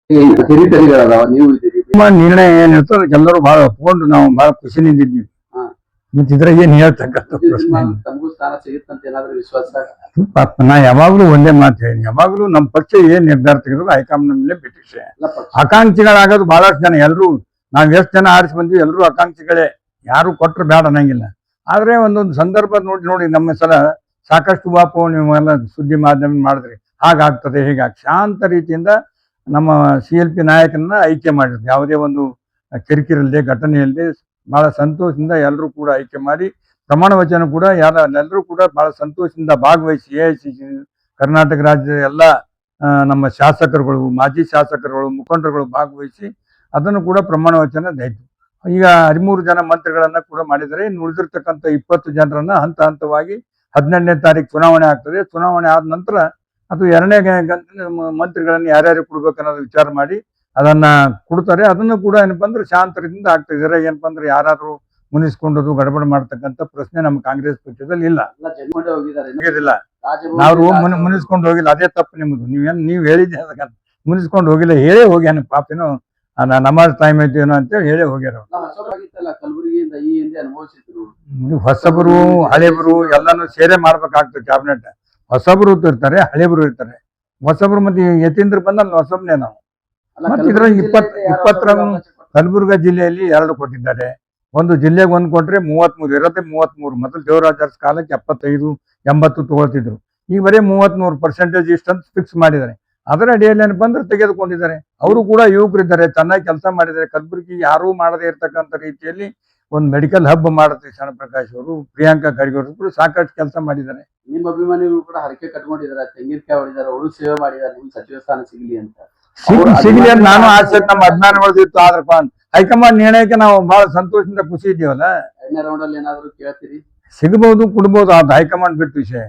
ಹಿರಿತರಿಗಳದಾವ, ನೀವು ಇದ್ದೀರಿ. ನಿಮ್ಮ ನಿರ್ಣಯ ಏನಿರ್ತೋ ಎಲ್ಲರೂ ಬಹಳ ಒಪ್ಕೊಂಡು ನಾವು ಬಹಳ ಖುಷಿನಿಂದ ಇದ್ದೀವಿ. ಮತ್ತೆ ಇದ್ರಾಗ ಏನ್ ಹೇಳ್ತಕ್ಕಂಥ ಪ್ರಶ್ನೆ ತಮಗೂ ಸ್ಥಾನ ಸಿಗುತ್ತಂತ ಏನಾದ್ರೂ ವಿಶ್ವಾಸ? ನಾ ಯಾವಾಗ್ಲೂ ಒಂದೇ ಮಾತು ಹೇಳಿ, ಯಾವಾಗ್ಲೂ ನಮ್ಮ ಪಕ್ಷ ಏನ್ ನಿರ್ಧಾರ ತೆಗೆದ್ರು ಹೈಕಮಾಂಡ್ ಮೇಲೆ ಬಿಟ್ಟಿಷೆ. ಆಕಾಂಕ್ಷಿಗಳಾಗೋದು ಬಹಳಷ್ಟು ಜನ, ಎಲ್ರು ನಾವ್ ಎಷ್ಟು ಜನ ಆರಿಸಿ ಬಂದ್ವಿ ಎಲ್ರು ಆಕಾಂಕ್ಷಿಗಳೇ, ಯಾರು ಕೊಟ್ರು ಬೇಡ ಅನ್ನಂಗಿಲ್ಲ. ಆದ್ರೆ ಒಂದೊಂದು ಸಂದರ್ಭ ನೋಡಿ ನಮ್ಮ ಸಲ ಸಾಕಷ್ಟು ಬಾಪು ನೀವೆಲ್ಲ ಸುದ್ದಿ ಮಾಧ್ಯಮ ಮಾಡಿದ್ರಿ, ಹಾಗಾಗ್ತದೆ ಹೀಗಾಗಿ ಶಾಂತ ರೀತಿಯಿಂದ ನಮ್ಮ CLP ನಾಯಕನನ್ನ ಆಯ್ಕೆ ಮಾಡಿದ್ರು. ಯಾವುದೇ ಒಂದು ಕಿರಿಕಿರಿಲ್ಲದೆ, ಘಟನೆ ಇಲ್ಲದೆ ಬಹಳ ಸಂತೋಷದಿಂದ ಎಲ್ಲರೂ ಕೂಡ ಆಯ್ಕೆ ಮಾಡಿ ಪ್ರಮಾಣ ವಚನ ಕೂಡ ಎಲ್ಲರೂ ಕೂಡ ಬಹಳ ಸಂತೋಷದಿಂದ ಭಾಗವಹಿಸಿ AICC ಕರ್ನಾಟಕ ರಾಜ್ಯದ ಎಲ್ಲ ನಮ್ಮ ಶಾಸಕರುಗಳು, ಮಾಜಿ ಶಾಸಕರುಗಳು, ಮುಖಂಡರುಗಳು ಭಾಗವಹಿಸಿ ಅದನ್ನು ಕೂಡ ಪ್ರಮಾಣ ವಚನ ಆಯ್ತು. ಈಗ 13 ಜನ ಮಂತ್ರಿಗಳನ್ನ ಕೂಡ ಮಾಡಿದರೆ, ಇನ್ನು ಉಳಿದಿರ್ತಕ್ಕಂಥ 20 ಜನರನ್ನ ಹಂತ ಹಂತವಾಗಿ 18ನೇ ತಾರೀಕು ಚುನಾವಣೆ ಆಗ್ತದೆ. ಚುನಾವಣೆ ಆದ ನಂತರ ಅದು 2ನೇ ಮಂತ್ರಿಗಳನ್ನ ಯಾರ್ಯಾರು ಕೊಡ್ಬೇಕನ್ನೋದು ವಿಚಾರ ಮಾಡಿ ಅದನ್ನ ಕೊಡ್ತಾರೆ. ಅದನ್ನು ಕೂಡ ಏನಪ್ಪಾ ಅಂದ್ರೆ ಶಾಂತರಿಂದ ಆಗ್ತಿದ್ದಾರೆ. ಏನಪ್ಪಾ ಅಂದ್ರೆ ಯಾರಾದ್ರೂ ಮುನಿಸ್ಕೊಂಡದು ಗಡಬಡ ಮಾಡ್ತಕ್ಕಂಥ ಪ್ರಶ್ನೆ ನಮ್ಮ ಕಾಂಗ್ರೆಸ್ ಪಕ್ಷದಲ್ಲಿ ಇಲ್ಲ. ನಾವು ಮುನಿಸ್ಕೊಂಡು ಹೋಗಿಲ್ಲ, ಅದೇ ತಪ್ಪು ನಿಮ್ದು. ನೀವ್ ಹೇಳಿದ್ದೆ ಅದಕ್ಕೆ ಮುನಿಸ್ಕೊಂಡು ಹೋಗಿಲ್ಲ, ಹೇಳೇ ಹೋಗ್ಯಾನ ಪಾಪಿನೋ ನಮಾಜ್ ಟೈಮ್ ಐತೇನೋ ಅಂತೇಳಿ ಹೇಳೇ ಹೋಗ್ಯಾರ. ಹೊಸಬರು ಹಳೇಬರು ಎಲ್ಲಾನು ಸೇರೆ ಮಾಡ್ಬೇಕಾಗ್ತದೆ ಕ್ಯಾಬಿನೆಟ್. ಹೊಸಬರು ಇರ್ತಾರೆ, ಹಳೇಬರು ಇರ್ತಾರೆ. ಹೊಸಬರು ಮತ್ತೆ ಯತೀಂದ್ರ ಬಂದಲ್ಲಿ ಹೊಸಬ್ನೇ ನಾವು. ಮತ್ತೆ ಇದ್ರ 20 ಕಲಬುರ್ಗಿ ಜಿಲ್ಲೆಯಲ್ಲಿ 2 ಕೊಟ್ಟಿದ್ದಾರೆ. ಒಂದು ಜಿಲ್ಲೆಗೆ 1 ಕೊಟ್ರೆ 33 ಇರೋದೇ 33. ಮೊದಲು ದೇವರಾಜ ಅರಸ್ ಕಾಲಕ್ಕೆ 75-80 ತಗೊಳ್ತಿದ್ರು. ಈಗ ಬರೀ 33% ಇಷ್ಟಂತ ಫಿಕ್ಸ್ ಮಾಡಿದ್ದಾರೆ. ಅದರ ಅಡಿಯಲ್ಲಿ ಏನಪ್ಪಾ ಅಂದ್ರೆ ತೆಗೆದುಕೊಂಡಿದ್ದಾರೆ. ಅವರು ಕೂಡ ಯುವಕರಿದ್ದಾರೆ, ಚೆನ್ನಾಗಿ ಕೆಲಸ ಮಾಡಿದ್ದಾರೆ. ಕಲಬುರ್ಗಿ ಯಾರೂ ಮಾಡದೇ ಇರ್ತಕ್ಕಂಥ ರೀತಿಯಲ್ಲಿ ಒಂದು ಮೆಡಿಕಲ್ ಹಬ್ ಮಾಡುತ್ತೆ ಶರಣ ಪ್ರಕಾಶ್ ಅವರು, ಪ್ರಿಯಾಂಕಾ ಖರ್ಗೆ ಅವರು ಕೂಡ ಸಾಕಷ್ಟು ಕೆಲಸ ಮಾಡಿದ್ದಾರೆ. ನಿಮ್ಮ ಅಭಿಮಾನಿಗಳು ಕೂಡ ಹರಕೆ ಕಟ್ಕೊಂಡಿದ್ದಾರೆ, ತೆಂಗಿನಕಾಯಿ ಹೊಡಿದ್ದಾರೆ, ಅವಳು ಸೇವೆ ಮಾಡಿದ್ದಾರೆ, ನಿಮ್ ಸಚಿವ ಸ್ಥಾನ ಸಿಗಲಿ ಅಂತ. ಸಿಗಲಿ ಅಂತ ನಾನು ಆಸೆ, ನಮ್ಮ ಅಭಿಮಾನಿಗಳದಿತ್ತು. ಆದ್ರಪ್ಪ ಹೈಕಮಾಂಡ್ ನಿರ್ಣಯಕ್ಕೆ ನಾವು ಬಹಳ ಸಂತೋಷದಿಂದ ಖುಷಿ ಇದ್ದೀವಲ್ಲ. 2ನೇ ರೌಂಡ್ ಅಲ್ಲಿ ಏನಾದ್ರು ಕೇಳ್ತೀರಿ? ಸಿಗಬಹುದು, ಕೊಡ್ಬೋದು, ಅದು ಹೈಕಮಾಂಡ್ ಬಿಟ್ಟು ವಿಷಯ.